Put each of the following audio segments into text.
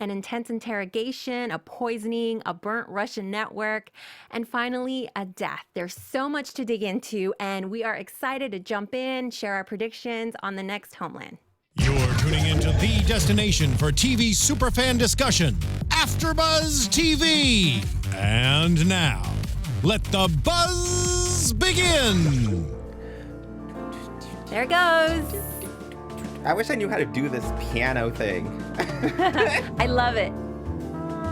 an intense interrogation, a poisoning, a burnt Russian network, and finally, a death. There's so much to dig into, and we are excited to jump in, share our predictions on the next Homeland. You're tuning into the destination for TV superfan discussion, AFTERBUZZ TV. And now, let the buzz begin. There it goes. I wish I knew how to do this piano thing. I love it.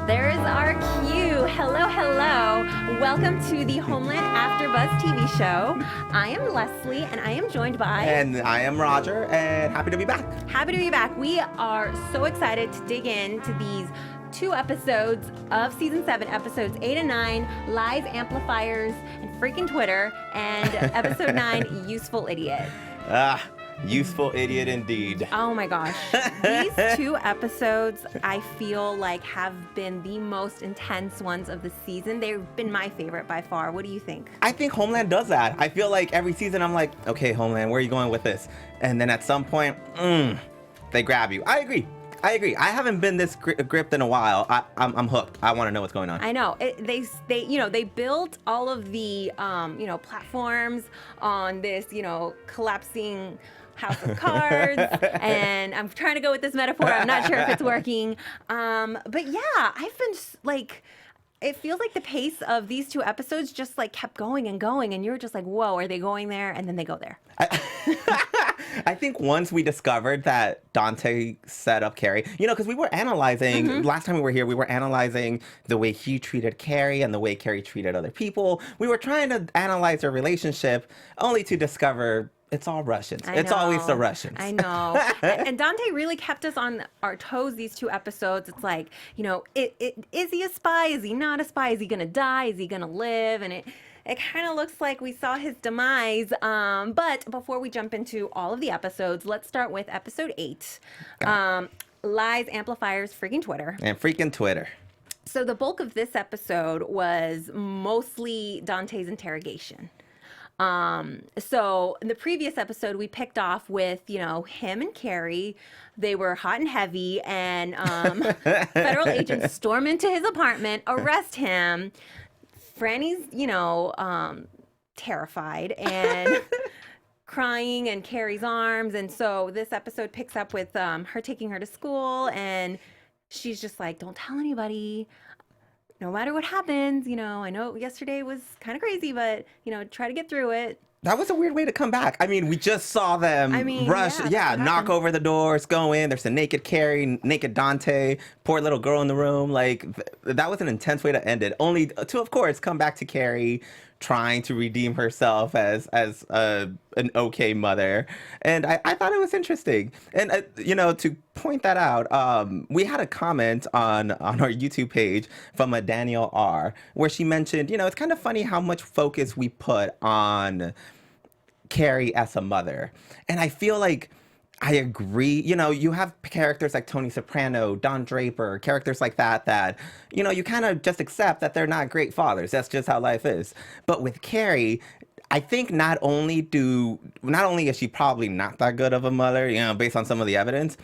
There's our cue. Hello, hello. Welcome to the Homeland AFTERBUZZ TV show. I am Lesley, and I am joined by... And I am Roger, and happy to be back. Happy to be back. We are so excited to dig into these 2 episodes of Season 7, Episodes 8 and 9, Lies, Amplifiers, and freaking Twitter, and Episode 9, Useful Idiot. Useful idiot indeed. Oh my gosh. These 2 episodes, I feel like, have been the most intense ones of the season. They've been my favorite by far. What do you think? I think Homeland does that. I feel like every season I'm like, okay, Homeland, where are you going with this? And then at some point, they grab you. I agree. I haven't been this gripped in a while. I'm hooked. I want to know what's going on. I know. They built all of the platforms on this collapsing house of cards, and I'm trying to go with this metaphor. I'm not sure if it's working. But yeah, I've been like, it feels like the pace of these 2 episodes just like kept going and going, and you're just like, whoa, are they going there? And then they go there. I think once we discovered that Dante set up Carrie, because we were analyzing, last time we were here, we were analyzing the way he treated Carrie and the way Carrie treated other people. We were trying to analyze their relationship only to discover it's all Russians. It's always the Russians. I know. And Dante really kept us on our toes these 2 episodes. It's like, is he a spy? Is he not a spy? Is he going to die? Is he going to live? And it kind of looks like we saw his demise. But before we jump into all of the episodes, let's start with episode 8. Lies, Amplifiers, freaking Twitter. And freaking Twitter. So the bulk of this episode was mostly Dante's interrogation. So in the previous episode, we picked off with, him and Carrie. They were hot and heavy, and federal agents storm into his apartment, arrest him. Franny's, terrified and crying in Carrie's arms. And so this episode picks up with her taking her to school, and she's just like, don't tell anybody. No matter what happens, I know yesterday was kind of crazy, but, try to get through it. That was a weird way to come back. I mean, we just saw them rush, knock over the doors, go in. There's a naked Carrie, naked Dante, poor little girl in the room. Like, that was an intense way to end it. Only to, of course, come back to Carrie trying to redeem herself as an okay mother. And I thought it was interesting. And, to point that out, we had a comment on our YouTube page from a Danielle R, where she mentioned, it's kind of funny how much focus we put on Carrie as a mother. And I feel like I agree. You have characters like Tony Soprano, Don Draper, characters like that, you kind of just accept that they're not great fathers. That's just how life is. But with Carrie, I think not only is she probably not that good of a mother, based on some of the evidence,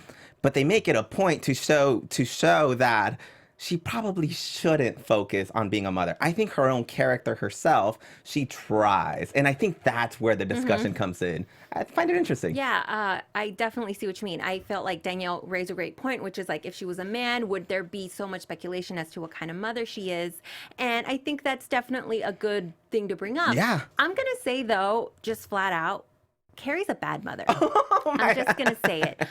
but they make it a point to show that she probably shouldn't focus on being a mother. I think her own character herself, she tries. And I think that's where the discussion comes in. I find it interesting. Yeah, I definitely see what you mean. I felt like Danielle raised a great point, which is like, if she was a man, would there be so much speculation as to what kind of mother she is? And I think that's definitely a good thing to bring up. Yeah. I'm going to say, though, just flat out, Carrie's a bad mother. I'm just going to say it.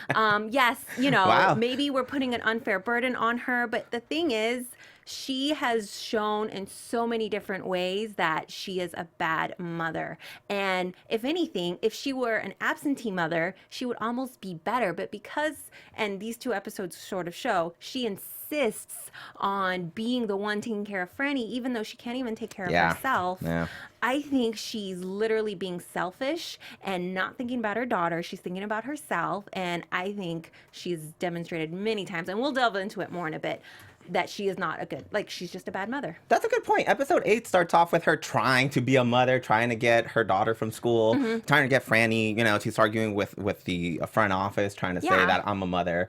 Yes, Wow. Maybe we're putting an unfair burden on her, but the thing is, she has shown in so many different ways that she is a bad mother. And if anything, if she were an absentee mother, she would almost be better. But because, and these 2 episodes sort of show, she insists on being the one taking care of Franny, even though she can't even take care of herself. Yeah. I think she's literally being selfish and not thinking about her daughter. She's thinking about herself. And I think she's demonstrated many times, and we'll delve into it more in a bit. that she is not a good, like, she's just a bad mother. That's a good point. Episode 8 starts off with her trying to be a mother, trying to get her daughter from school, trying to get Franny, she's arguing with the front office, trying to say that I'm a mother.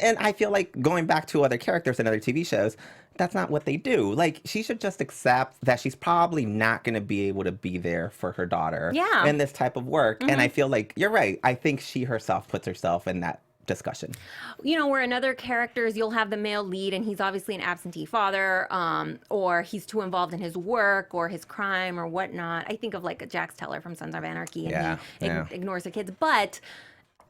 And I feel like going back to other characters in other TV shows, that's not what they do. Like, she should just accept that she's probably not going to be able to be there for her daughter in this type of work. And I feel like, you're right. I think she herself puts herself in that discussion. Where in other characters, you'll have the male lead and he's obviously an absentee father, or he's too involved in his work or his crime or whatnot. I think of like a Jax Teller from Sons of Anarchy, and he ignores the kids. But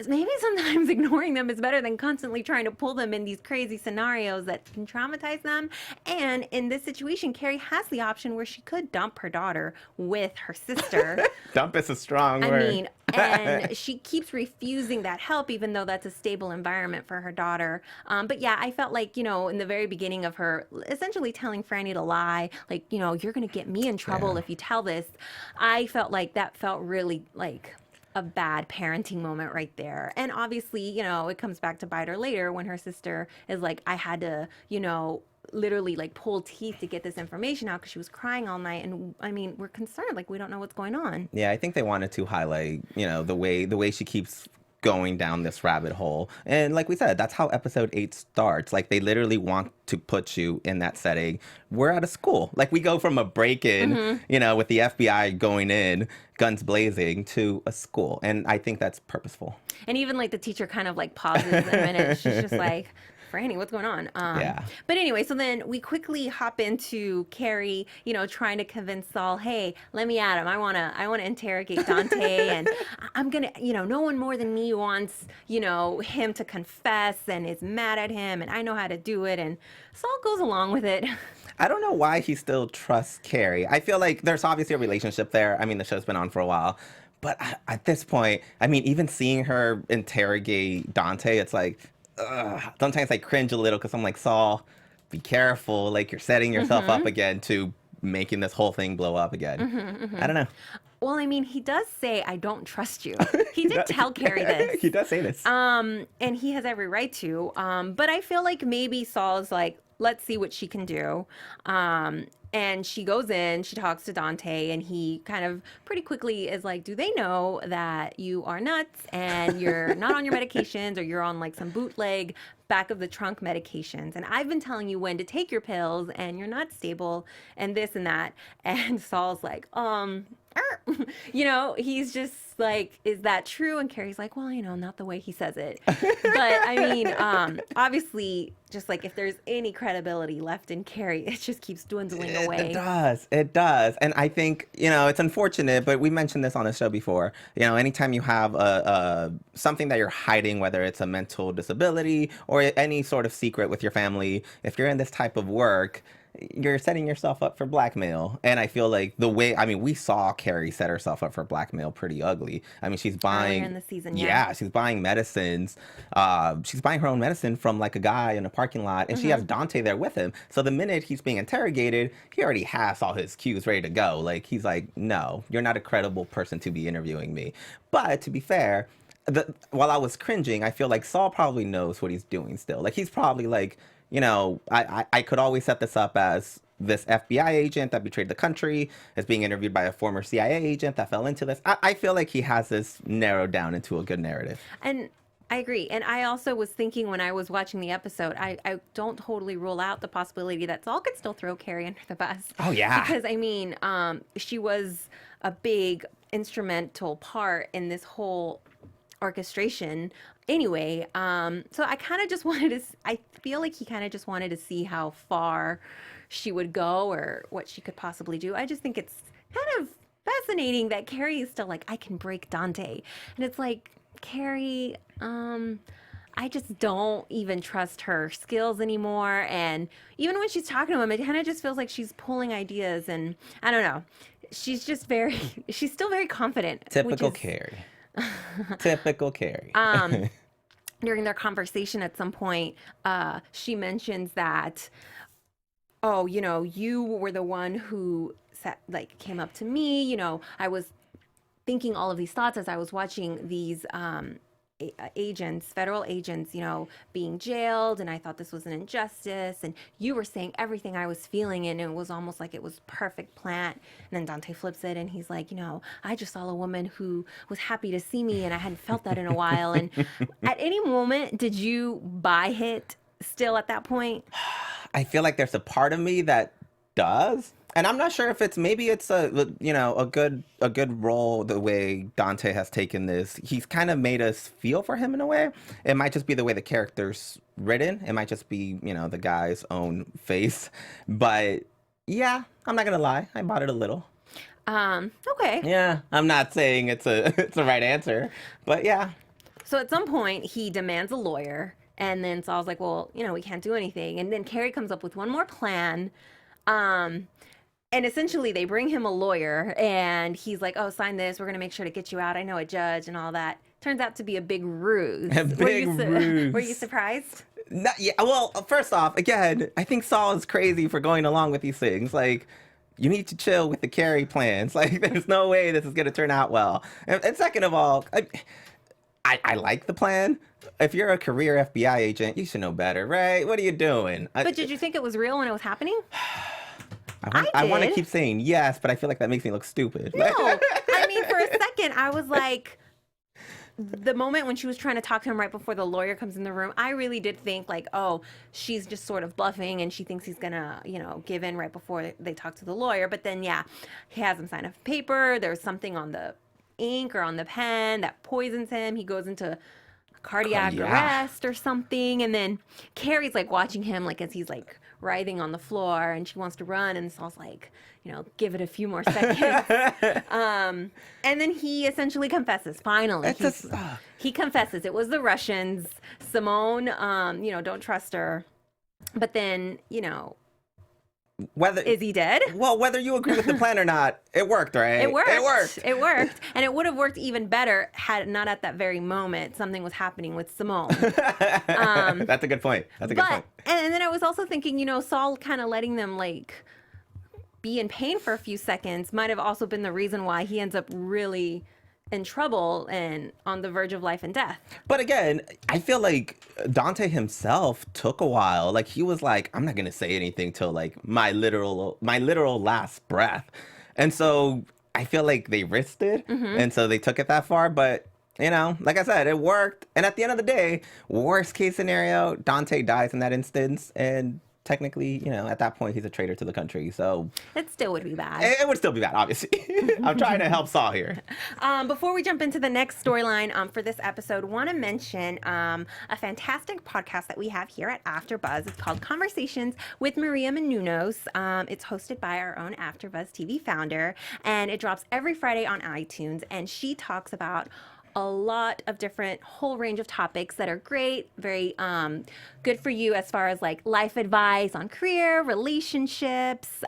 maybe sometimes ignoring them is better than constantly trying to pull them in these crazy scenarios that can traumatize them. And in this situation, Carrie has the option where she could dump her daughter with her sister. Dump is a strong word. I mean, and she keeps refusing that help, even though that's a stable environment for her daughter. But yeah, I felt like, in the very beginning of her essentially telling Franny to lie, like, you're going to get me in trouble if you tell this. I felt like that felt really like a bad parenting moment right there. And obviously, it comes back to bite her later when her sister is like, I had to, literally like pull teeth to get this information out because she was crying all night. And I mean, we're concerned, like, we don't know what's going on. Yeah, I think they wanted to highlight, the way she keeps going down this rabbit hole. And like we said, that's how episode 8 starts. Like, they literally want to put you in that setting. We're at a school. Like, we go from a break-in, with the FBI going in, guns blazing, to a school. And I think that's purposeful. And even like the teacher kind of like pauses a minute. She's just like, Franny, what's going on? But anyway, so then we quickly hop into Carrie, trying to convince Saul, hey, let me at him. I wanna interrogate Dante, and I'm gonna, no one more than me wants, him to confess and is mad at him, and I know how to do it. And Saul goes along with it. I don't know why he still trusts Carrie. I feel like there's obviously a relationship there. I mean, the show's been on for a while. But at this point, I mean, even seeing her interrogate Dante, it's like, sometimes I cringe a little because I'm like, Saul, be careful. Like, you're setting yourself up again to making this whole thing blow up again. I don't know. Well, I mean, he does say, I don't trust you. He did tell Carrie this. He does say this. And he has every right to. But I feel like maybe Saul is like, let's see what she can do. And she goes in, she talks to Dante, and he kind of pretty quickly is like, do they know that you are nuts and you're not on your medications, or you're on like some bootleg back of the trunk medications? And I've been telling you when to take your pills, and you're not stable, and this and that. And Saul's like, he's just like, is that true? And Carrie's like, well, not the way he says it. But I mean, obviously, just like if there's any credibility left in Carrie, it just keeps dwindling away. It does. And I think, it's unfortunate, but we mentioned this on the show before. Anytime you have something that you're hiding, whether it's a mental disability or any sort of secret with your family, if you're in this type of work, you're setting yourself up for blackmail. And I feel like we saw Carrie set herself up for blackmail pretty ugly. I mean, she's buying, in the season, she's buying medicines. She's buying her own medicine from like a guy in a parking lot, and she has Dante there with him. So the minute he's being interrogated, he already has all his cues ready to go. Like, he's like, no, you're not a credible person to be interviewing me. But to be fair, while I was cringing, I feel like Saul probably knows what he's doing still. Like, he's probably like, I could always set this up as this FBI agent that betrayed the country is being interviewed by a former CIA agent that fell into this. I feel like he has this narrowed down into a good narrative. And I agree. And I also was thinking when I was watching the episode, I don't totally rule out the possibility that Saul could still throw Carrie under the bus. Oh, yeah. Because, I mean, she was a big instrumental part in this whole orchestration anyway. So I kind of just I feel like he kind of just wanted to see how far she would go or what she could possibly do. I just think it's kind of fascinating that Carrie is still like, I can break Dante. And it's like, Carrie, I just don't even trust her skills anymore. And even when she's talking to him, it kind of just feels like she's pulling ideas. And I don't know. She's just she's still very confident. Typical Carrie. Typical Carrie. During their conversation at some point, she mentions that, oh, you were the one who came up to me. I was thinking all of these thoughts as I was watching these agents, federal agents, you know, being jailed, and I thought this was an injustice, and you were saying everything I was feeling, and it was almost like it was perfect plan. And then Dante flips it, and he's like, you know, I just saw a woman who was happy to see me, and I hadn't felt that in a while. And at any moment, did you buy it still at that point? I feel like there's a part of me that does. And I'm not sure if maybe it's a good role the way Dante has taken this. He's kind of made us feel for him in a way. It might just be the way the character's written. It might just be, you know, the guy's own face. But yeah, I'm not gonna lie, I bought it a little. Okay. Yeah, I'm not saying it's a right answer, but yeah. So at some point he demands a lawyer, and then Saul's like, well, you know, we can't do anything. And then Carrie comes up with one more plan. And essentially they bring him a lawyer, and he's like, oh, sign this. We're going to make sure to get you out. I know a judge and all that. Turns out to be a big ruse. A big ruse. Were you surprised? Yeah. Well, first off, again, I think Saul is crazy for going along with these things. Like, you need to chill with the Carrie plans. Like, there's no way this is going to turn out well. And second of all, I like the plan. If you're a career FBI agent, you should know better, right? What are you doing? But did you think it was real when it was happening? I want to keep saying yes, but I feel like that makes me look stupid. No, I mean, for a second, I was like, the moment when she was trying to talk to him right before the lawyer comes in the room, I really did think like, oh, she's just sort of bluffing, and she thinks he's gonna, you know, give in right before they talk to the lawyer. But then, yeah, he has him sign a paper. There's something on the ink or on the pen that poisons him. He goes into cardiac arrest or something, and then Carrie's like watching him like as he's like writhing on the floor, and she wants to run, and Saul's like, you know, give it a few more seconds. And then he essentially confesses. Finally, he confesses. It was the Russians. Simone, you know, don't trust her. But then, you know, is he dead? Well, whether you agree with the plan or not, it worked, right? It worked. It worked. And it would have worked even better had not at that very moment something was happening with Simone. That's a good point. That's a good point. And then I was also thinking, you know, Saul kind of letting them like be in pain for a few seconds might have also been the reason why he ends up really in trouble and on the verge of life and death. But again, I feel like Dante himself took a while. Like, he was like, I'm not gonna say anything till like my literal last breath. And so I feel like they risked it, and so they took it that far. But you know, like I said, it worked. And at the end of the day, worst case scenario, Dante dies in that instance, and technically, you know, at that point, he's a traitor to the country. So it still would be bad. It would still be bad, obviously. I'm trying to help Saul here. Before we jump into the next storyline for this episode, want to mention a fantastic podcast that we have here at AfterBuzz. It's called Conversations with Maria Menounos. It's hosted by our own AfterBuzz TV founder, and it drops every Friday on iTunes. And she talks about a lot of different whole range of topics that are great, very good for you as far as like life advice on career, relationships,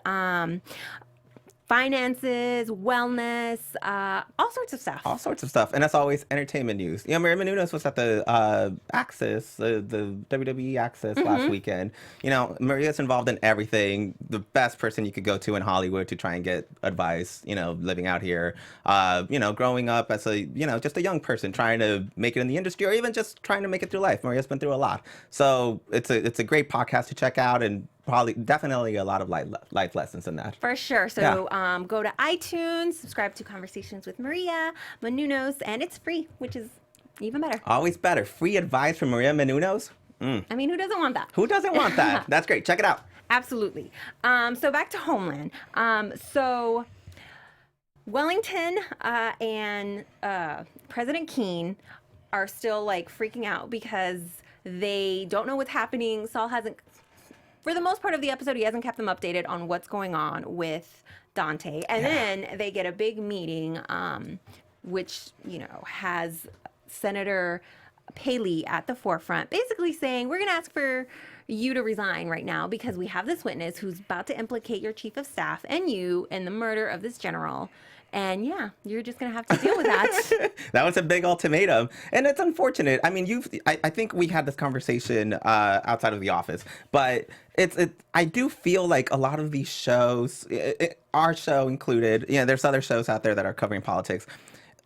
finances, wellness, all sorts of stuff. All sorts of stuff. And as always, entertainment news. You know, Maria Menounos was at the Axis, the WWE Axis last weekend. You know, Maria's involved in everything. The best person you could go to in Hollywood to try and get advice, you know, living out here. You know, growing up as a, you know, just a young person trying to make it in the industry, or even just trying to make it through life. Maria's been through a lot. So it's a great podcast to check out, and definitely a lot of life lessons in that. For sure. So go to iTunes, subscribe to Conversations with Maria Menounos, and it's free, which is even better. Always better. Free advice from Maria Menounos. I mean, who doesn't want that? Who doesn't want that? That's great. Check it out. Absolutely. So back to Homeland. So Wellington and President Keane are still like freaking out because they don't know what's happening. Saul hasn't, for the most part of the episode, he hasn't kept them updated on what's going on with Dante. And then they get a big meeting, which, you know, has Senator Paley at the forefront, basically saying, we're going to ask for you to resign right now because we have this witness who's about to implicate your chief of staff and you in the murder of this general. And yeah, you're just going to have to deal with that. That was a big ultimatum. And it's unfortunate. I mean, I think we had this conversation outside of the office, but I do feel like a lot of these shows, our show included, you know, there's other shows out there that are covering politics.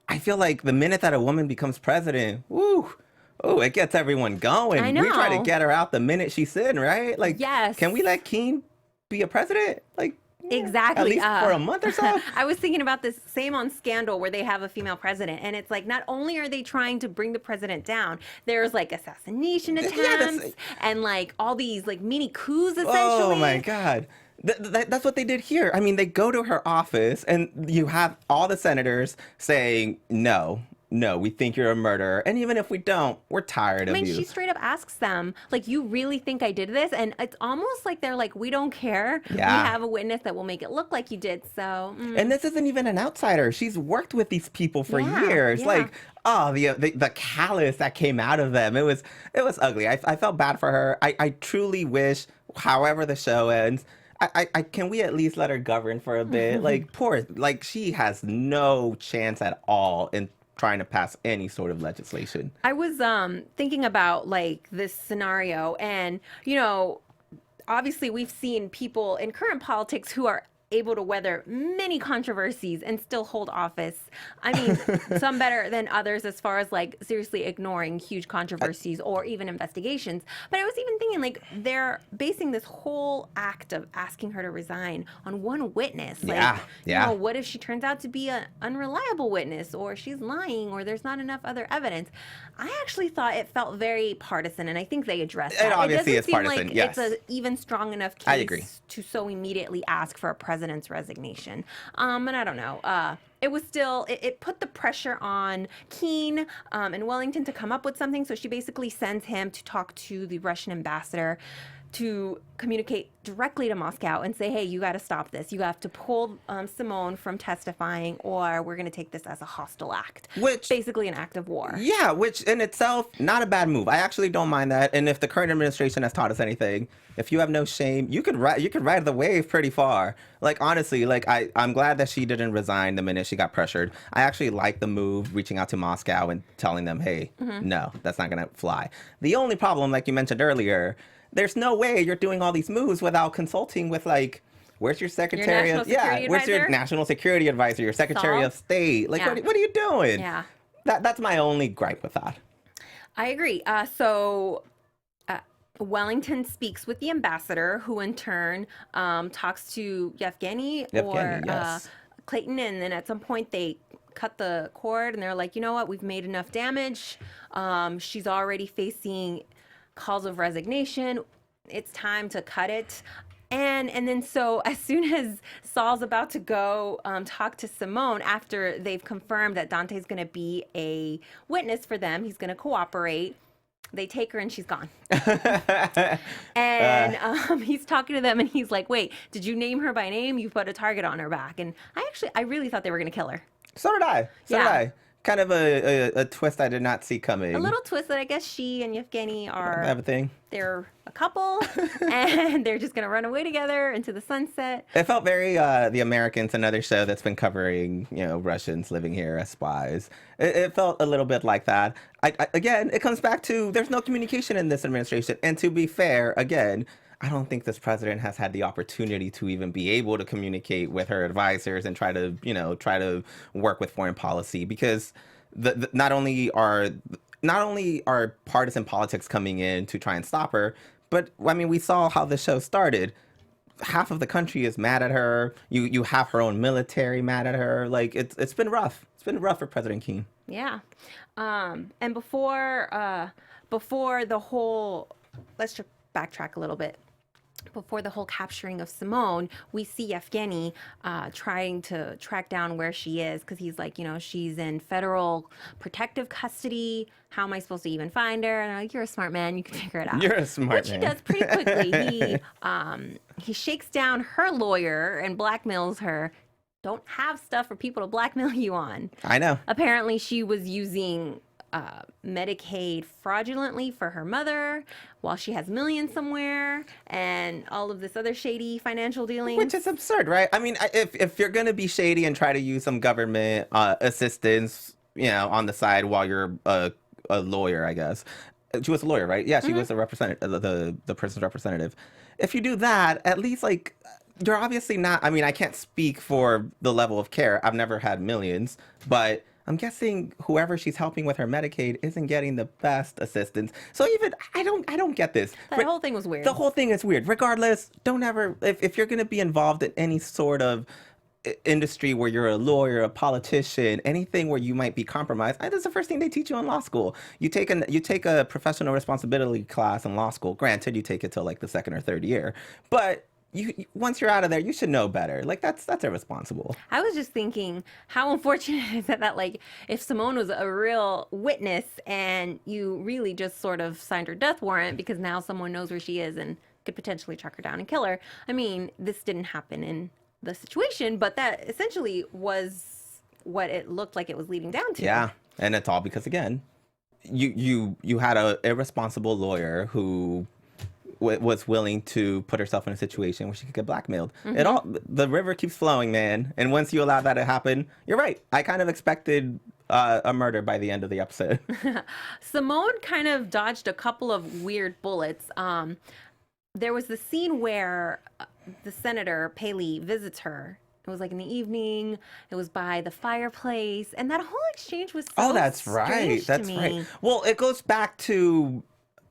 I feel like the minute that a woman becomes president, woo, oh, it gets everyone going. I know. We try to get her out the minute she's in, right? Like, yes. Can we let Keane be a president? Like, exactly. At least for a month or so. I was thinking about this same on Scandal, where they have a female president, and it's like not only are they trying to bring the president down, there's like assassination attempts and like all these like mini coups essentially. Oh my God. That's what they did here. I mean, they go to her office and you have all the senators saying, no, we think you're a murderer. And even if we don't, we're tired of you. I mean, she straight up asks them, like, you really think I did this? And it's almost like they're like, we don't care. Yeah. We have a witness that will make it look like you did. So. And this isn't even an outsider. She's worked with these people for years. Yeah. Like, oh, the callous that came out of them. It was ugly. I felt bad for her. I truly wish, however the show ends, can we at least let her govern for a bit? Like, like she has no chance at all in trying to pass any sort of legislation. I was thinking about like this scenario, and obviously we've seen people in current politics who are able to weather many controversies and still hold office. I mean, some better than others as far as like seriously ignoring huge controversies or even investigations. But I was even thinking like they're basing this whole act of asking her to resign on one witness. Like, what if she turns out to be an unreliable witness, or she's lying, or there's not enough other evidence? I actually thought it felt very partisan, and I think they addressed that. It obviously is partisan, like yes. It's an even strong enough case to so immediately ask for a president's resignation. And I don't know. It was still, it put the pressure on Keane and Wellington to come up with something. So she basically sends him to talk to the Russian ambassador to communicate directly to Moscow and say, hey, you got to stop this. You have to pull Simone from testifying, or we're going to take this as a hostile act. Which basically an act of war. Yeah, which in itself, not a bad move. I actually don't mind that. And if the current administration has taught us anything, if you have no shame, you could ride the wave pretty far. Like, honestly, like I'm glad that she didn't resign the minute she got pressured. I actually like the move, reaching out to Moscow and telling them, hey, no, that's not going to fly. The only problem, like you mentioned earlier, there's no way you're doing all these moves without wconsulting with, like, where's your secretary of where's your national security advisor, your secretary of state? Like, what are you doing? Yeah. That's my only gripe with that. I agree. So Wellington speaks with the ambassador, who in turn talks to Yevgeny or Clayton, and then at some point they cut the cord and they're like, you know what, we've made enough damage. She's already facing calls of resignation. It's time to cut it. And then so as soon as Saul's about to go talk to Simone, after they've confirmed that Dante's going to be a witness for them, he's going to cooperate, they take her and she's gone. And he's talking to them and he's like, wait, did you name her by name? You put a target on her back. And I really thought they were going to kill her. So did I. So did I. Kind of a twist I did not see coming. A little twist that I guess she and Yevgeny are... Have a thing. They're a couple, and they're just going to run away together into the sunset. It felt very The Americans, another show that's been covering, Russians living here as spies. It felt a little bit like that. Again, it comes back to there's no communication in this administration. And to be fair, again, I don't think this president has had the opportunity to even be able to communicate with her advisors and try to work with foreign policy, because not only are partisan politics coming in to try and stop her, but I mean, we saw how the show started. Half of the country is mad at her. You have her own military mad at her. Like, it's been rough. It's been rough for President Keane. Yeah. And before the whole, let's just backtrack a little bit. Before the whole capturing of Simone, we see Yevgeny trying to track down where she is, because he's like, she's in federal protective custody. How am I supposed to even find her? And I'm like, you're a smart man. You can figure it out. You're a smart man. Which he does pretty quickly. He shakes down her lawyer and blackmails her. Don't have stuff for people to blackmail you on. I know. Apparently, she was using Medicaid fraudulently for her mother while she has millions somewhere, and all of this other shady financial dealings. Which is absurd, right? I mean, if you're going to be shady and try to use some government assistance, on the side while you're a lawyer, I guess. She was a lawyer, right? Yeah, she was a representative, the person's representative. If you do that, at least, like, you're obviously not, I mean, I can't speak for the level of care. I've never had millions, but I'm guessing whoever she's helping with her Medicaid isn't getting the best assistance. So even I don't get this. That whole thing was weird. The whole thing is weird. Regardless, don't ever if you're going to be involved in any sort of industry where you're a lawyer, a politician, anything where you might be compromised, that's the first thing they teach you in law school. You take a professional responsibility class in law school. Granted, you take it till like the second or third year, but once you're out of there, you should know better. Like that's irresponsible. I was just thinking, how unfortunate is it that like if Simone was a real witness and you really just sort of signed her death warrant because now someone knows where she is and could potentially track her down and kill her. I mean, this didn't happen in the situation, but that essentially was what it looked like it was leading down to. Yeah, and it's all because again, you had a irresponsible lawyer who was willing to put herself in a situation where she could get blackmailed. The river keeps flowing, man. And once you allow that to happen, you're right. I kind of expected a murder by the end of the episode. Simone kind of dodged a couple of weird bullets. There was the scene where the senator, Paley, visits her. It was like in the evening. It was by the fireplace. And that whole exchange was so that's right. That's to me. right. Well, it goes back to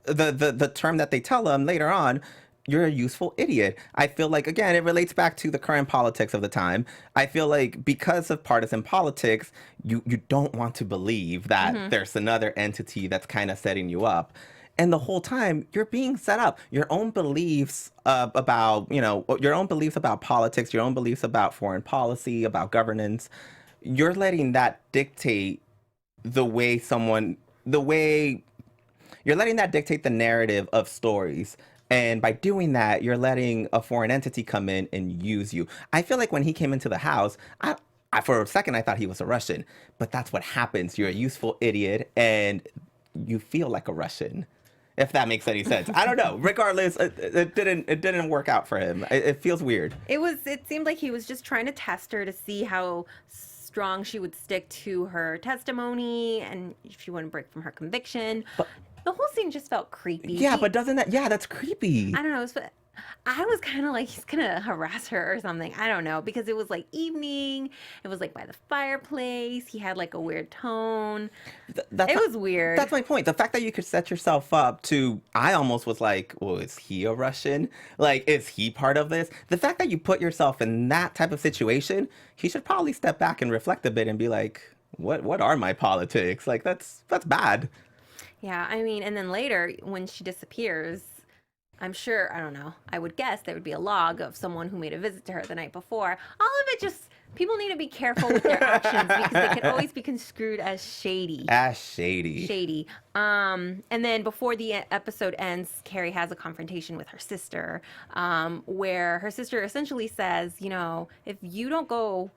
the term that they tell them later on. You're a useful idiot. I feel like, again, it relates back to the current politics of the time. I feel like because of partisan politics, you don't want to believe that there's another entity that's kind of setting you up. And the whole time, you're being set up. Your own beliefs about, your own beliefs about politics, your own beliefs about foreign policy, about governance, you're letting that dictate you're letting that dictate the narrative of stories. And by doing that, you're letting a foreign entity come in and use you. I feel like when he came into the house, I for a second, I thought he was a Russian. But that's what happens. You're a useful idiot, and you feel like a Russian. If that makes any sense. I don't know. Regardless, it didn't work out for him. It feels weird. It seemed like he was just trying to test her to see how strong she would stick to her testimony and if she wouldn't break from her conviction. But the whole scene just felt creepy. Yeah, but that's creepy. I don't know. I was kind of like, he's going to harass her or something. I don't know. Because it was like evening. It was like by the fireplace. He had like a weird tone. It was weird. That's my point. The fact that you could set yourself up to, I almost was like, well, is he a Russian? Like, is he part of this? The fact that you put yourself in that type of situation, he should probably step back and reflect a bit and be like, what are my politics? Like, that's bad. Yeah, I mean, and then later when she disappears, I'm sure, I don't know, I would guess there would be a log of someone who made a visit to her the night before. All of it just, people need to be careful with their actions because they can always be construed as shady. Shady. And then before the episode ends, Carrie has a confrontation with her sister, where her sister essentially says, if you don't go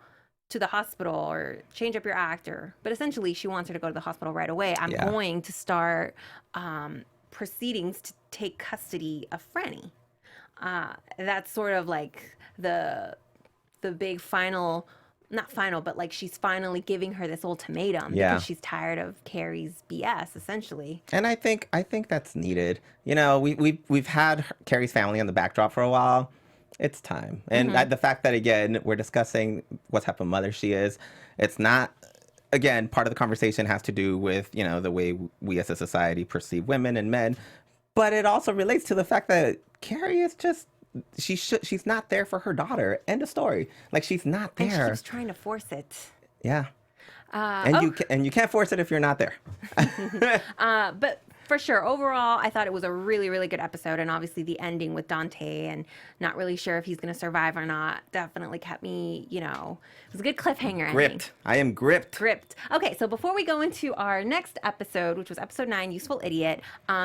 to the hospital or change up your act, but essentially she wants her to go to the hospital right away, I'm going to start proceedings to take custody of Franny. That's sort of like the big final, not final, but like she's finally giving her this ultimatum because she's tired of Carrie's BS, essentially. And I think that's needed. We've had Carrie's family on the backdrop for a while. It's time. And the fact that, again, we're discussing what type of mother she is, it's not, again, part of the conversation has to do with, the way we as a society perceive women and men. But it also relates to the fact that Carrie is just, she's not there for her daughter. End of story. Like, she's not there. And she keeps trying to force it. Yeah. And you can't force it if you're not there. But for sure, overall, I thought it was a really, really good episode. And obviously the ending with Dante and not really sure if he's going to survive or not definitely kept me, it was a good cliffhanger. Gripped. I am gripped. Okay, so before we go into our next episode, which was episode 9, Useful Idiot,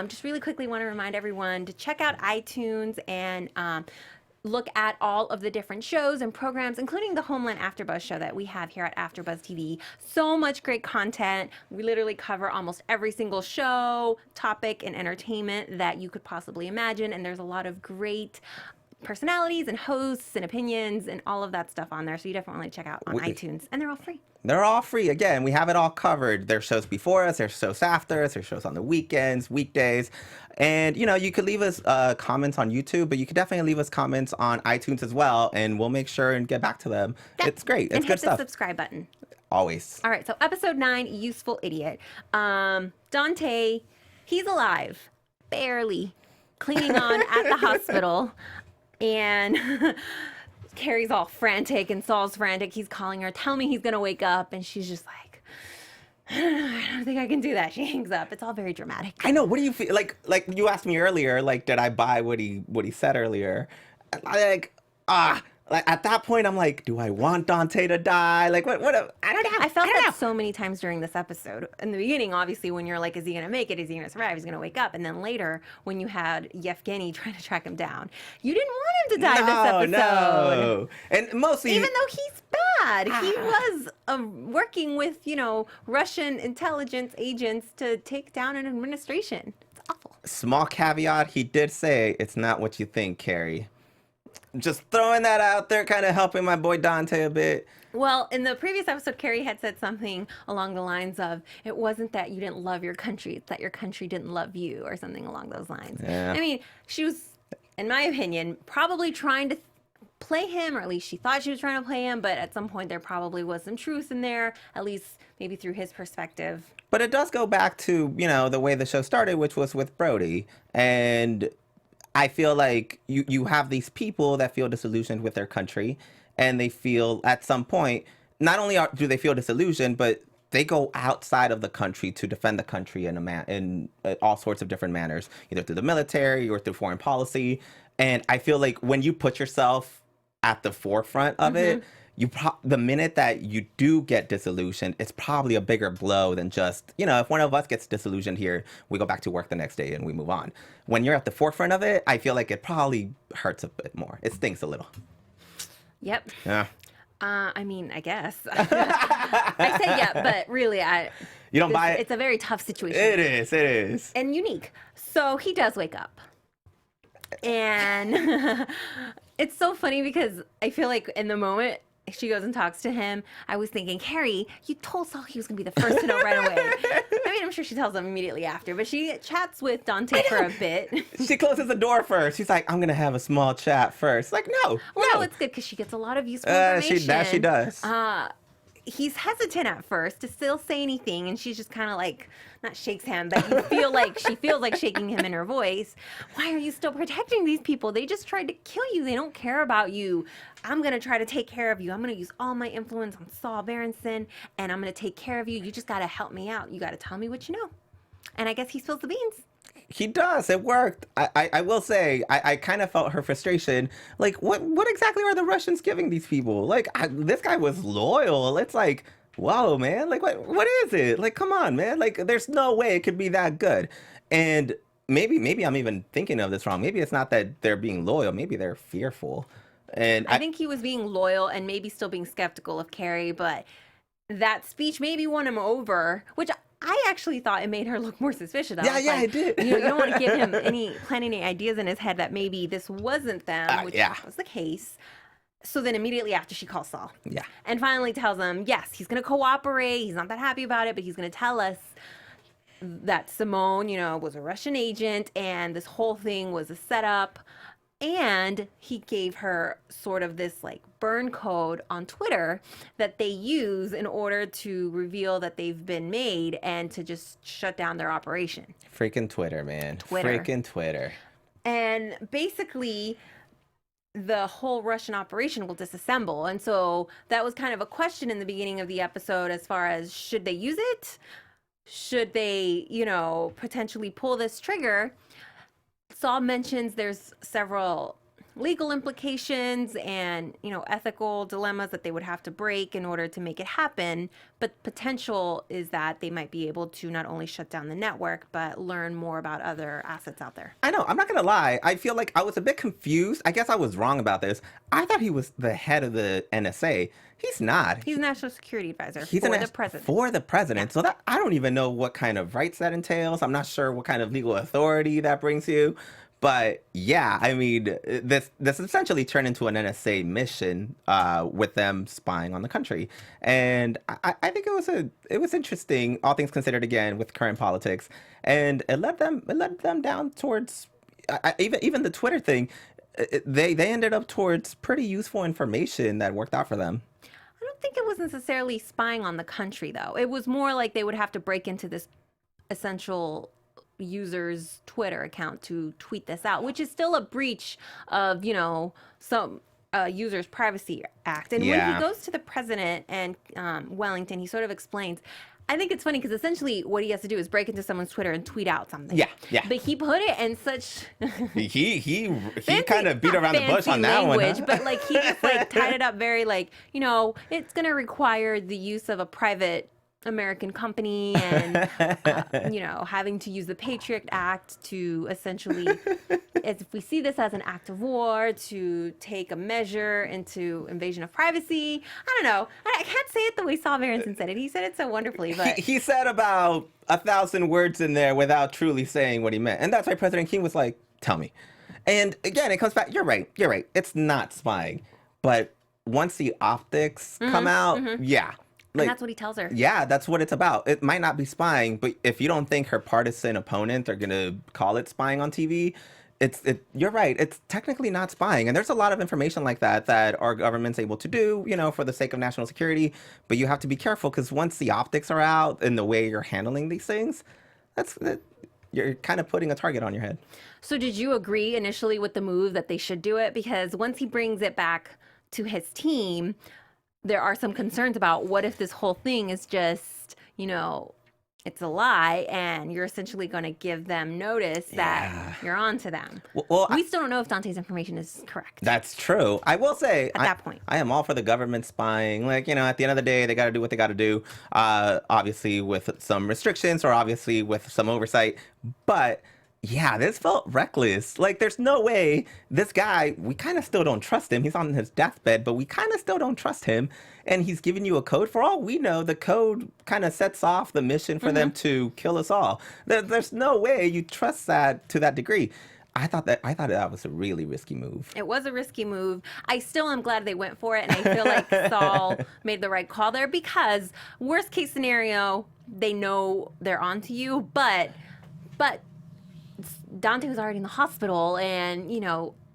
just really quickly want to remind everyone to check out iTunes and look at all of the different shows and programs, including the Homeland AfterBuzz show that we have here at AfterBuzz TV. So much great content. We literally cover almost every single show, topic, and entertainment that you could possibly imagine. And there's a lot of great personalities and hosts and opinions and all of that stuff on there. So you definitely check out on iTunes. And they're all free. They're all free. Again, we have it all covered. There's shows before us, there's shows after us, there's shows on the weekends, weekdays. And, you could leave us comments on YouTube, but you could definitely leave us comments on iTunes as well, and we'll make sure and get back to them. Yep. It's great. It's good stuff. And hit the subscribe button. always. All right, so episode 9, Useful Idiot. Dante, he's alive, barely, clinging on at the hospital, and Carrie's all frantic and Saul's frantic. He's calling her, tell me he's gonna wake up, and she's just like, I don't think I can do that. She hangs up. It's all very dramatic. I know. What do you feel like you asked me earlier, like, did I buy what he said earlier? Like at that point, I'm like, do I want Dante to die? Like, what? I don't know. I felt that so many times during this episode. In the beginning, obviously, when you're like, is he going to make it? Is he going to survive? Is he going to wake up? And then later, when you had Yevgeny trying to track him down, you didn't want him to die this episode. No. And mostly... Even though he's bad. He was working with, Russian intelligence agents to take down an administration. It's awful. Small caveat, he did say, it's not what you think, Carrie. Just throwing that out there, kind of helping my boy Dante a bit. Well, in the previous episode, Carrie had said something along the lines of, it wasn't that you didn't love your country, it's that your country didn't love you, or something along those lines. Yeah. I mean, she was, in my opinion, probably trying to play him, or at least she thought she was trying to play him, but at some point there probably was some truth in there, at least maybe through his perspective. But it does go back to, the way the show started, which was with Brody. And I feel like you have these people that feel disillusioned with their country, and they feel at some point, not only do they feel disillusioned, but they go outside of the country to defend the country in all sorts of different manners, either through the military or through foreign policy. And I feel like when you put yourself at the forefront of it, the minute that you do get disillusioned, it's probably a bigger blow than just, if one of us gets disillusioned here, we go back to work the next day and we move on. When you're at the forefront of it, I feel like it probably hurts a bit more. It stings a little. Yep. Yeah. I mean, I guess. I say yeah, but really, you don't buy it? It's a very tough situation. It is. And unique. So he does wake up. And it's so funny because I feel like in the moment she goes and talks to him, I was thinking, Carrie, you told Saul he was going to be the first to know right away. I mean, I'm sure she tells him immediately after, but she chats with Dante for a bit. She closes the door first. She's like, I'm going to have a small chat first. Like, no. No, it's good because she gets a lot of useful information. She does. He's hesitant at first to still say anything, and she's just kind of like, not shakes him, but you feel like she feels like shaking him in her voice. Why are you still protecting these people? They just tried to kill you. They don't care about you. I'm going to try to take care of you. I'm going to use all my influence on Saul Berenson, and I'm going to take care of you. You just got to help me out. You got to tell me what you know. And I guess he spills the beans. He does. It worked. I will say, I kind of felt her frustration. Like, what exactly are the Russians giving these people? Like, this guy was loyal. It's like, whoa, man. Like, what is it? Like, come on, man. Like, there's no way it could be that good. And maybe I'm even thinking of this wrong. Maybe it's not that they're being loyal. Maybe they're fearful. And I think he was being loyal and maybe still being skeptical of Carrie, but that speech maybe won him over, which I actually thought it made her look more suspicious. Yeah, I did. You don't want to give him plant any ideas in his head that maybe this wasn't them, which was the case. So then immediately after, she calls Saul. Yeah. And finally tells him, yes, he's going to cooperate. He's not that happy about it, but he's going to tell us that Simone, was a Russian agent and this whole thing was a setup. And he gave her sort of this like burn code on Twitter that they use in order to reveal that they've been made and to just shut down their operation. Freaking Twitter, man. Freaking Twitter. And basically, the whole Russian operation will disassemble. And so that was kind of a question in the beginning of the episode as far as should they use it? Should they, potentially pull this trigger? Saul mentions there's several legal implications and, ethical dilemmas that they would have to break in order to make it happen. But potential is that they might be able to not only shut down the network, but learn more about other assets out there. I know. I'm not going to lie. I feel like I was a bit confused. I guess I was wrong about this. I thought he was the head of the NSA. He's not. He's a national security advisor for the president. For the president. Yeah. So that I don't even know what kind of rights that entails. I'm not sure what kind of legal authority that brings you. But yeah, I mean, this essentially turned into an NSA mission with them spying on the country, and I think it was interesting, all things considered, again with current politics, and it led them down towards even the Twitter thing. They ended up towards pretty useful information that worked out for them. think it was necessarily spying on the country, though. It was more like they would have to break into this essential user's Twitter account to tweet this out, which is still a breach of, some user's privacy act. And when he goes to the president and Wellington, he sort of explains. I think it's funny because essentially what he has to do is break into someone's Twitter and tweet out something. Yeah. But he put it in such he kind of beat around the bush on that language, one. Huh? But like he just like tied it up very like, it's going to require the use of a private American company and having to use the Patriot Act to essentially, as if we see this as an act of war, to take a measure into invasion of privacy. I don't know. I can't say it the way Saul Berenson said it. He said it so wonderfully, but he said about 1,000 words in there without truly saying what he meant, and that's why President Keane was like, "Tell me." And again, it comes back. You're right. It's not spying, but once the optics come out, and that's what he tells her. Yeah, that's what it's about. It might not be spying, but if you don't think her partisan opponent are going to call it spying on TV, you're right. It's technically not spying. And there's a lot of information like that our government's able to do, for the sake of national security. But you have to be careful because once the optics are out and the way you're handling these things, you're kind of putting a target on your head. So did you agree initially with the move that they should do it? Because once he brings it back to his team, there are some concerns about what if this whole thing is just, it's a lie and you're essentially going to give them notice that you're on to them. Well, we still don't know if Dante's information is correct. That's true. I will say at that point, I am all for the government spying. Like, at the end of the day, they got to do what they got to do, obviously with some restrictions or obviously with some oversight. But yeah, this felt reckless. Like, there's no way this guy, we kind of still don't trust him. He's on his deathbed, but we kind of still don't trust him. And he's giving you a code. For all we know, the code kind of sets off the mission for them to kill us all. There's no way you trust that to that degree. I thought that was a really risky move. It was a risky move. I still am glad they went for it, and I feel like Saul made the right call there because worst case scenario, they know they're onto you, but Dante was already in the hospital, and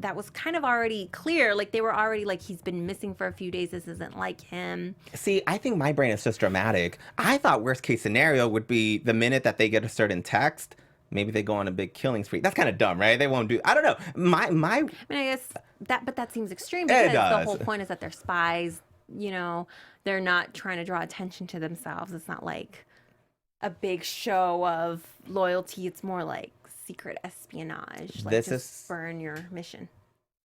that was kind of already clear. Like they were already like, he's been missing for a few days. This isn't like him. See, I think my brain is just dramatic. I thought worst case scenario would be the minute that they get a certain text, maybe they go on a big killing spree. That's kind of dumb, right? They won't do. I don't know. I guess that seems extreme because the whole point is that they're spies. They're not trying to draw attention to themselves. It's not like a big show of loyalty. It's more like secret espionage. Like just burn your mission.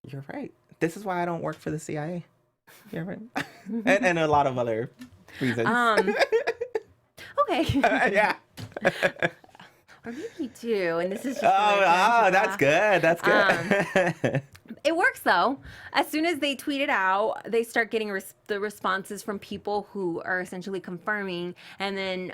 You're right. This is why I don't work for the CIA. You're right. and a lot of other reasons. Okay. Yeah. Or maybe you do, and this is just that's good. That's good. It works though. As soon as they tweet it out, they start getting the responses from people who are essentially confirming, and then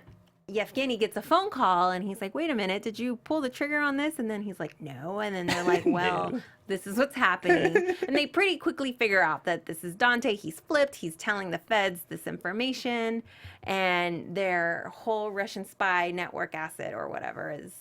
Yevgeny gets a phone call and he's like, wait a minute, did you pull the trigger on this? And then he's like, no. And then they're like, well, this is what's happening. And they pretty quickly figure out that this is Dante. He's flipped. He's telling the feds this information, and their whole Russian spy network asset or whatever is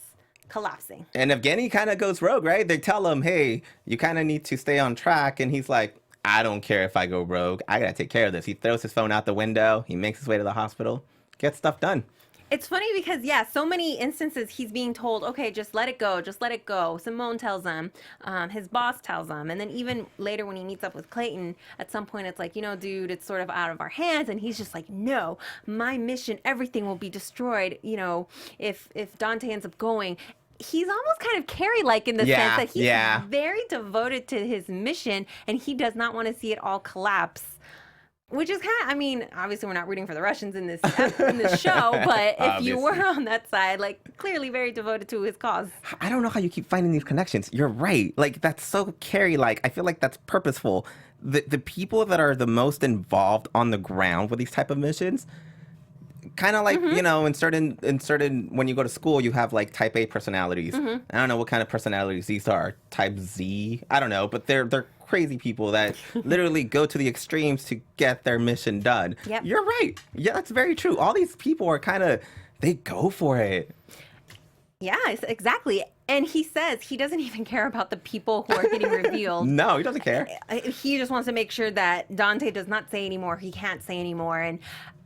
collapsing. And Evgeny kind of goes rogue, right? They tell him, hey, you kind of need to stay on track. And he's like, I don't care if I go rogue. I got to take care of this. He throws his phone out the window. He makes his way to the hospital, gets stuff done. It's funny because, so many instances he's being told, okay, just let it go, just let it go. Simone tells him, his boss tells him. And then even later when he meets up with Clayton, at some point it's like, dude, it's sort of out of our hands. And he's just like, no, my mission, everything will be destroyed, if Dante ends up going. He's almost kind of Carrie-like in the sense that he's very devoted to his mission, and he does not want to see it all collapse. Which is obviously we're not rooting for the Russians in this show, but if you were on that side, like clearly very devoted to his cause. I don't know how you keep finding these connections. You're right. Like that's so Carrie-like. I feel like that's purposeful. The people that are the most involved on the ground with these type of missions, kind of like, in certain, when you go to school, you have like type A personalities. I don't know what kind of personalities these are. Type Z, I don't know, but they're crazy people that literally go to the extremes to get their mission done. Yep. You're right. Yeah, that's very true. All these people are they go for it. Yeah, exactly. And he says he doesn't even care about the people who are getting revealed. No, he doesn't care. He just wants to make sure that Dante does not say anymore. He can't say anymore. And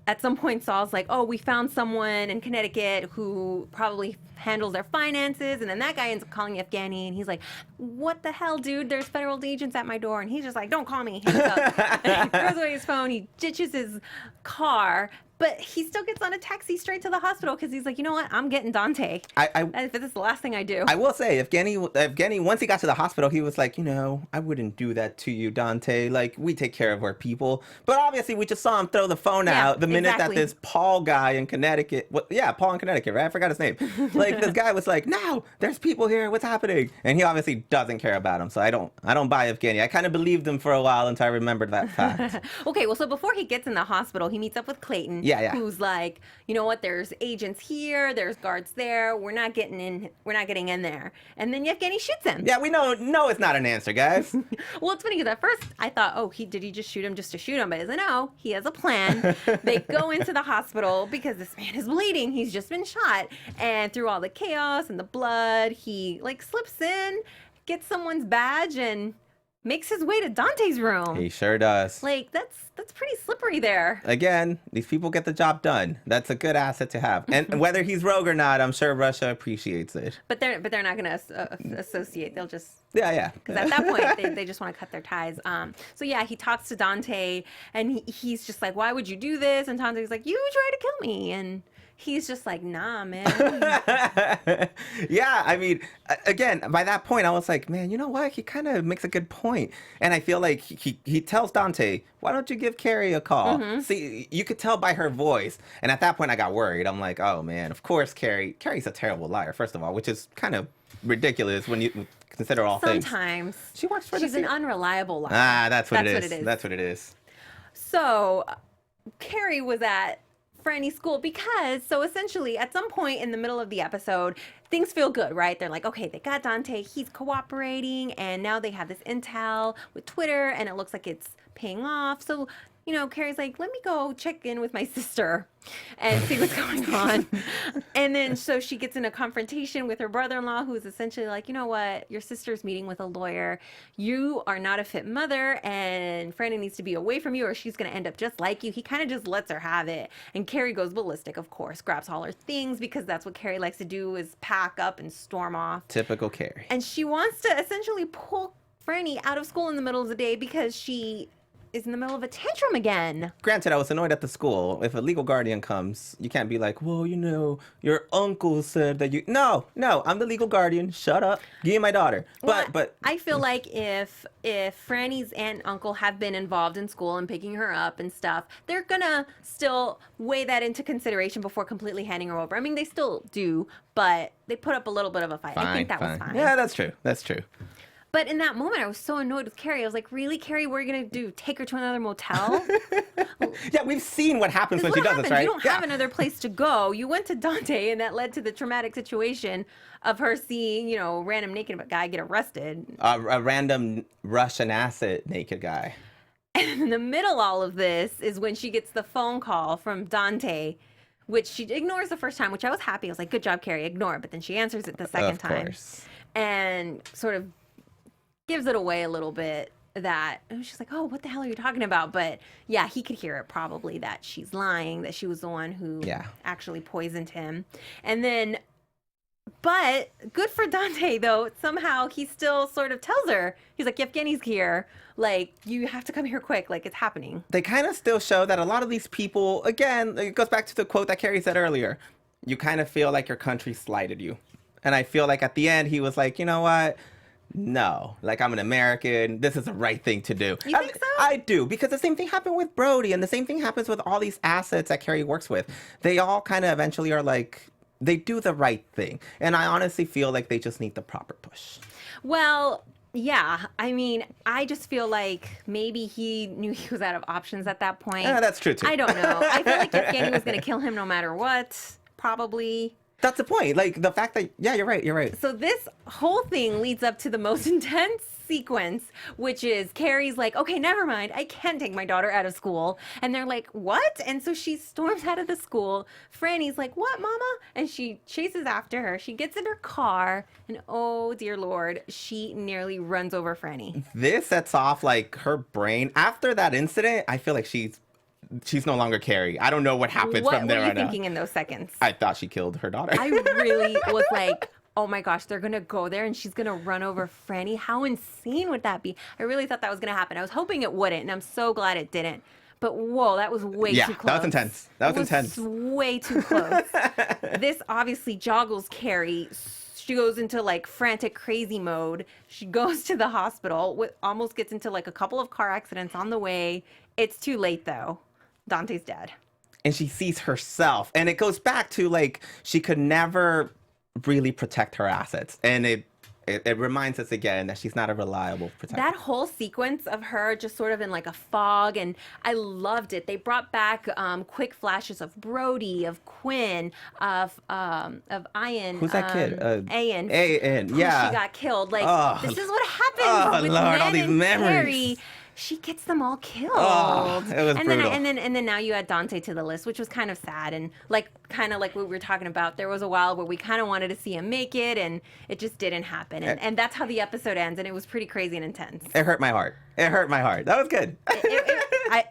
at some point, Saul's like, oh, we found someone in Connecticut who probably handles their finances. And then that guy ends up calling Evgeny. And he's like, what the hell, dude? There's federal agents at my door. And he's just like, don't call me. Hangs up. He throws away his phone. He ditches his car. But he still gets on a taxi straight to the hospital because he's like, you know what? I'm getting Dante. This is the last thing I do. I will say, Evgeny, once he got to the hospital, he was like, I wouldn't do that to you, Dante. Like, we take care of our people. But obviously, we just saw him throw the phone out the minute that this Paul guy in Connecticut, Paul in Connecticut, right? I forgot his name. Like, this guy was like, no, there's people here. What's happening? And he obviously doesn't care about him. So I don't buy Evgeny. I kind of believed him for a while until I remembered that fact. Okay, well, so before he gets in the hospital, he meets up with Clayton. Yeah. Who's like, you know what? There's agents here. There's guards there. We're not getting in there. And then Yevgeny shoots him. Yeah, we know. No, it's not an answer, guys. Well, it's funny because at first I thought, oh, did he just shoot him just to shoot him? But no, he has a plan. They go into the hospital because this man is bleeding. He's just been shot, and through all the chaos and the blood, he like slips in, gets someone's badge, and makes his way to Dante's room. He sure does. Like, that's pretty slippery there. Again, these people get the job done. That's a good asset to have. And whether he's rogue or not, I'm sure Russia appreciates it. But they're not going to associate. They'll just... Yeah. Because at that point, they just want to cut their ties. So yeah, he talks to Dante, and he's just like, why would you do this? And Dante's like, you tried to kill me. And he's just like, nah, man. Yeah, I mean, again, by that point, I was like, man, you know what? He kind of makes a good point. And I feel like he tells Dante, why don't you give Carrie a call? Mm-hmm. See, you could tell by her voice. And at that point, I got worried. I'm like, oh, man, of course, Carrie's a terrible liar, first of all, which is kind of ridiculous when you consider all things. Sometimes. She works for She's an unreliable liar. That's what it is. That's what it is. So Carrie was at Franny's school because, so essentially at some point in the middle of the episode, things feel good, right? They're like, okay, they got Dante, he's cooperating, and now they have this intel with Twitter, and it looks like it's paying off. So, Carrie's like, let me go check in with my sister and see what's going on. And then so she gets in a confrontation with her brother-in-law, who's essentially like, you know what? Your sister's meeting with a lawyer. You are not a fit mother, and Franny needs to be away from you or she's going to end up just like you. He kind of just lets her have it. And Carrie goes ballistic, of course, grabs all her things because that's what Carrie likes to do, is pack up and storm off. Typical Carrie. And she wants to essentially pull Franny out of school in the middle of the day because she is in the middle of a tantrum again. Granted, I was annoyed at the school. If a legal guardian comes, you can't be like, well, your uncle said that you... No, I'm the legal guardian. Shut up. Give me my daughter. But I feel like if Franny's aunt and uncle have been involved in school and picking her up and stuff, they're gonna still weigh that into consideration before completely handing her over. I mean, they still do, but they put up a little bit of a fight. I think that was fine. Yeah, that's true. But in that moment, I was so annoyed with Carrie. I was like, really, Carrie, what are you going to do? Take her to another motel? Yeah, we've seen what happens when she does this, right? You don't have another place to go. You went to Dante, and that led to the traumatic situation of her seeing, a random naked guy get arrested. A random Russian asset naked guy. And in the middle of all of this is when she gets the phone call from Dante, which she ignores the first time, which I was happy. I was like, good job, Carrie, ignore it. But then she answers it the second time. Of course. And sort of gives it away a little bit that she's like, oh, what the hell are you talking about? But yeah, he could hear it probably that she's lying, that she was the one who actually poisoned him. And then, but good for Dante though, somehow he still sort of tells her, he's like, Yevgeny's here, like, you have to come here quick, like, it's happening. They kind of still show that a lot of these people, again, it goes back to the quote that Carrie said earlier, you kind of feel like your country slighted you. And I feel like at the end he was like, you know what? No, like, I'm an American. This is the right thing to do. You think so? I do, because the same thing happened with Brody, and the same thing happens with all these assets that Carrie works with. They all kind of eventually are like, they do the right thing. And I honestly feel like they just need the proper push. Well, yeah. I mean, I just feel like maybe he knew he was out of options at that point. Yeah, that's true, too. I don't know. I feel like Yevgeny was going to kill him no matter what, probably. That's the point. Like, the fact that, yeah, you're right. So this whole thing leads up to the most intense sequence, which is Carrie's like, okay, never mind. I can't take my daughter out of school. And they're like, what? And so she storms out of the school. Franny's like, what, mama? And she chases after her. She gets in her car and oh, dear Lord, she nearly runs over Franny. This sets off like her brain. After that incident, I feel like she's no longer Carrie. I don't know what happens from there on out. What were you thinking in those seconds? I thought she killed her daughter. I really was like, oh my gosh, they're going to go there and she's going to run over Franny. How insane would that be? I really thought that was going to happen. I was hoping it wouldn't, and I'm so glad it didn't. But whoa, that was way too close. That was intense. That was intense. Way too close. This obviously joggles Carrie. She goes into like frantic crazy mode. She goes to the hospital, almost gets into like a couple of car accidents on the way. It's too late though. Dante's dead. And she sees herself. And it goes back to like, she could never really protect her assets. And it reminds us again that she's not a reliable protector. That whole sequence of her just sort of in like a fog, and I loved it. They brought back quick flashes of Brody, of Quinn, of Ian. Who's that kid? Ian. Yeah. She got killed. Like, this is what happens with Lord, Ned all these and memories. Carrie. She gets them all killed. Oh, it was brutal. And then now you add Dante to the list, which was kind of sad. And kind of like what we were talking about, there was a while where we kind of wanted to see him make it, and it just didn't happen. And that's how the episode ends, and it was pretty crazy and intense. It hurt my heart. That was good.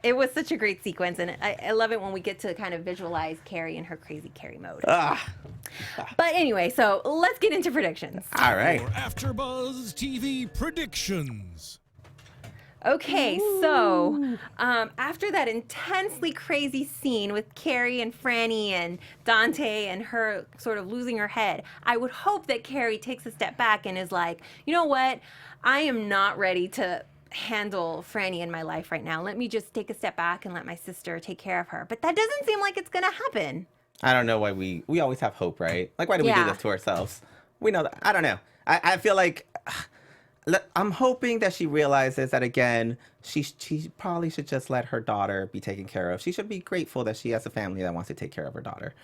It was such a great sequence, and I love it when we get to kind of visualize Carrie in her crazy Carrie mode. But anyway, so let's get into predictions. All right. For AfterBuzz TV predictions. Okay, so after that intensely crazy scene with Carrie and Franny and Dante and her sort of losing her head, I would hope that Carrie takes a step back and is like, you know what? I am not ready to handle Franny in my life right now. Let me just take a step back and let my sister take care of her. But that doesn't seem like it's going to happen. I don't know why we always have hope, right? Like, why do we do this to ourselves? We know that. I don't know. I feel like... I'm hoping that she realizes that, again, she probably should just let her daughter be taken care of. She should be grateful that she has a family that wants to take care of her daughter.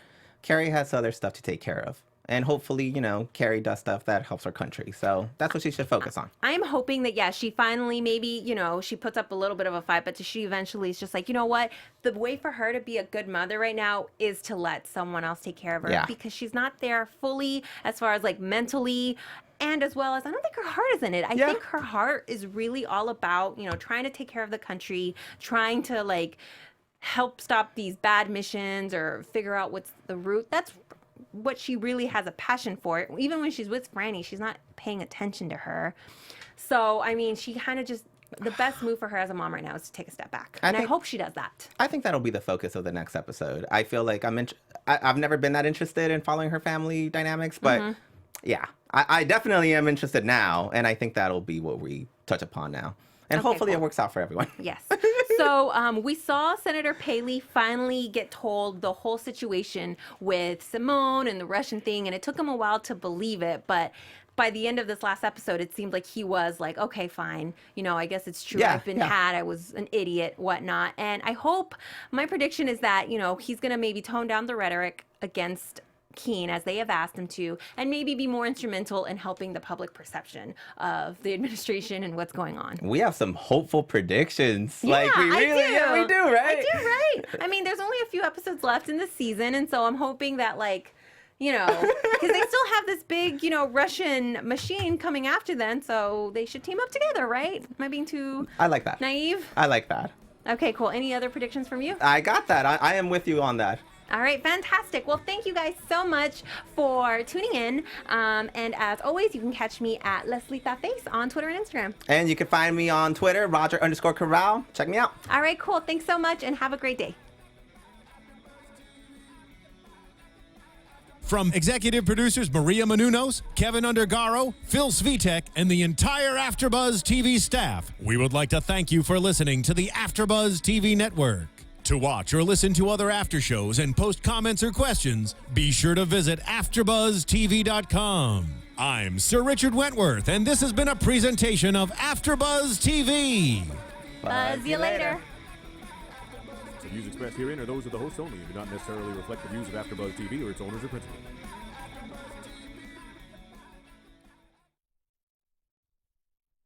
Carrie has other stuff to take care of. And hopefully, Carrie does stuff that helps her country. So that's what she should focus on. I'm hoping that, yeah, she finally maybe, she puts up a little bit of a fight, but she eventually is just like, you know what? The way for her to be a good mother right now is to let someone else take care of her because she's not there fully as far as like mentally. And as well as, I don't think her heart is in it. I think her heart is really all about, trying to take care of the country, trying to like help stop these bad missions or figure out what's the root. That's what she really has a passion for. Even when she's with Franny, she's not paying attention to her. So, I mean, she kind of just, the best move for her as a mom right now is to take a step back. And I hope she does that. I think that'll be the focus of the next episode. I feel like I've never been that interested in following her family dynamics, but yeah, I definitely am interested now. And I think that'll be what we touch upon now. And hopefully it works out for everyone. Yes. So we saw Senator Paley finally get told the whole situation with Simone and the Russian thing, and it took him a while to believe it, but by the end of this last episode, it seemed like he was like, okay, fine. I guess it's true. I've been had. I was an idiot, whatnot. And I hope, my prediction is that, he's going to maybe tone down the rhetoric against Keane as they have asked him to, and maybe be more instrumental in helping the public perception of the administration and what's going on. We have some hopeful predictions. Yeah, we do, right? I do, right? I mean, there's only a few episodes left in this season, and so I'm hoping that because they still have this big, Russian machine coming after them, so they should team up together, right? Am I being too I like that. Naive? I like that. Okay, cool. Any other predictions from you? I got that. I am with you on that. All right, fantastic. Well, thank you guys so much for tuning in. And as always, you can catch me at Lesley.face on Twitter and Instagram. And you can find me on Twitter, Roger_Corral. Check me out. All right, cool. Thanks so much and have a great day. From executive producers Maria Menounos, Kevin Undergaro, Phil Svitek, and the entire AfterBuzz TV staff, we would like to thank you for listening to the AfterBuzz TV network. To watch or listen to other after shows and post comments or questions, be sure to visit AfterBuzzTV.com. I'm Sir Richard Wentworth, and this has been a presentation of AfterBuzz TV. Buzz you later. The views expressed herein are those of the hosts only and do not necessarily reflect the views of AfterBuzz TV or its owners or principals.